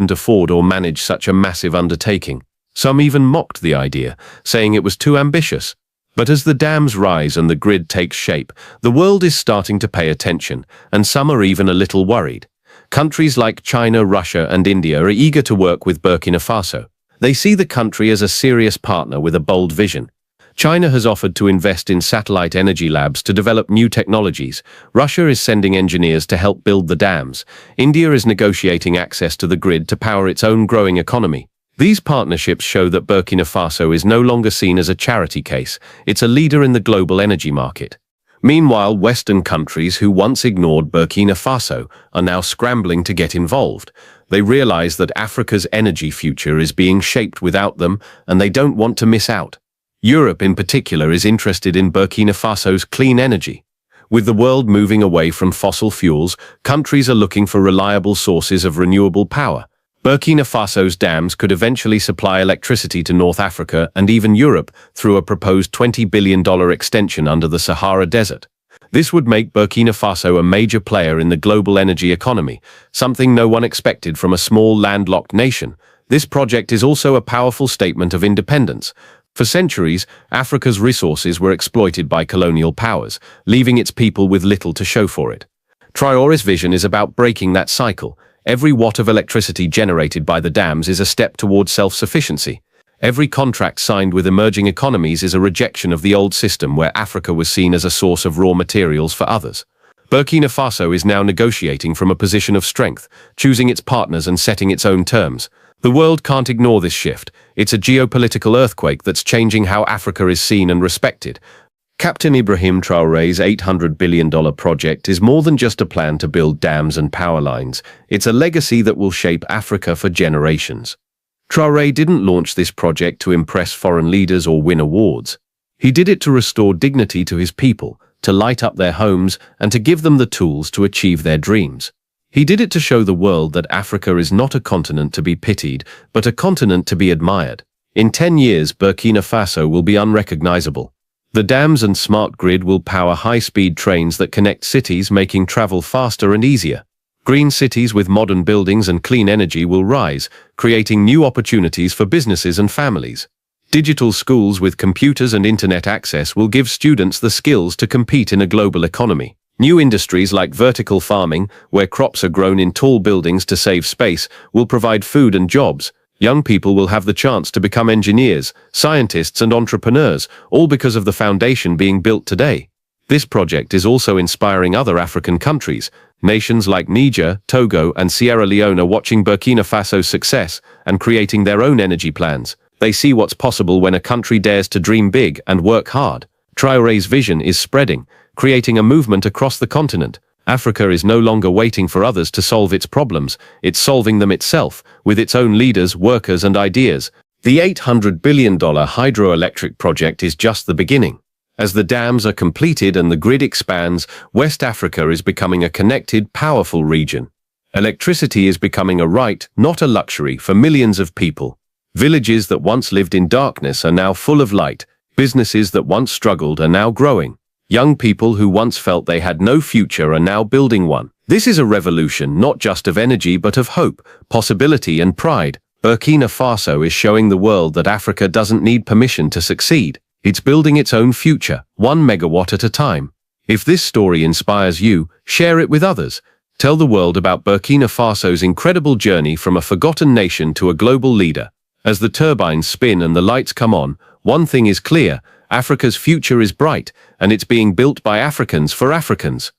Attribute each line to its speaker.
Speaker 1: couldn't afford or manage such a massive undertaking. Some even mocked the idea, saying it was too ambitious. But as the dams rise and the grid takes shape, the world is starting to pay attention, and some are even a little worried. Countries like China, Russia, and India are eager to work with Burkina Faso. They see the country as a serious partner with a bold vision. China has offered to invest in satellite energy labs to develop new technologies. Russia is sending engineers to help build the dams. India is negotiating access to the grid to power its own growing economy. These partnerships show that Burkina Faso is no longer seen as a charity case. It's a leader in the global energy market. Meanwhile, Western countries who once ignored Burkina Faso are now scrambling to get involved. They realize that Africa's energy future is being shaped without them, and they don't want to miss out. Europe in particular is interested in Burkina Faso's clean energy. With the world moving away from fossil fuels, countries are looking for reliable sources of renewable power. Burkina Faso's dams could eventually supply electricity to North Africa and even Europe through a proposed $20 billion extension under the Sahara Desert. This would make Burkina Faso a major player in the global energy economy, something no one expected from a small landlocked nation. This project is also a powerful statement of independence. For centuries, Africa's resources were exploited by colonial powers, leaving its people with little to show for it. Traore's vision is about breaking that cycle. Every watt of electricity generated by the dams is a step towards self-sufficiency. Every contract signed with emerging economies is a rejection of the old system where Africa was seen as a source of raw materials for others. Burkina Faso is now negotiating from a position of strength, choosing its partners and setting its own terms. The world can't ignore this shift. It's a geopolitical earthquake that's changing how Africa is seen and respected. Captain Ibrahim Traore's $800 billion project is more than just a plan to build dams and power lines. It's a legacy that will shape Africa for generations. Traore didn't launch this project to impress foreign leaders or win awards. He did it to restore dignity to his people, to light up their homes, and to give them the tools to achieve their dreams. He did it to show the world that Africa is not a continent to be pitied, but a continent to be admired. In 10 years, Burkina Faso will be unrecognizable. The dams and smart grid will power high-speed trains that connect cities, making travel faster and easier. Green cities with modern buildings and clean energy will rise, creating new opportunities for businesses and families. Digital schools with computers and internet access will give students the skills to compete in a global economy. New industries like vertical farming, where crops are grown in tall buildings to save space, will provide food and jobs. Young people will have the chance to become engineers, scientists, and entrepreneurs, all because of the foundation being built today. This project is also inspiring other African countries. Nations like Niger, Togo, and Sierra Leone are watching Burkina Faso's success and creating their own energy plans. They see what's possible when a country dares to dream big and work hard. Traore's vision is spreading, creating a movement across the continent. Africa is no longer waiting for others to solve its problems. It's solving them itself, with its own leaders, workers, and ideas. The $800 billion hydroelectric project is just the beginning. As the dams are completed and the grid expands, West Africa is becoming a connected, powerful region. Electricity is becoming a right, not a luxury, for millions of people. Villages that once lived in darkness are now full of light. Businesses that once struggled are now growing. Young people who once felt they had no future are now building one. This is a revolution not just of energy but of hope, possibility, and pride. Burkina Faso is showing the world that Africa doesn't need permission to succeed. It's building its own future, 1 megawatt at a time. If this story inspires you, share it with others. Tell the world about Burkina Faso's incredible journey from a forgotten nation to a global leader. As the turbines spin and the lights come on, one thing is clear: Africa's future is bright, and it's being built by Africans for Africans.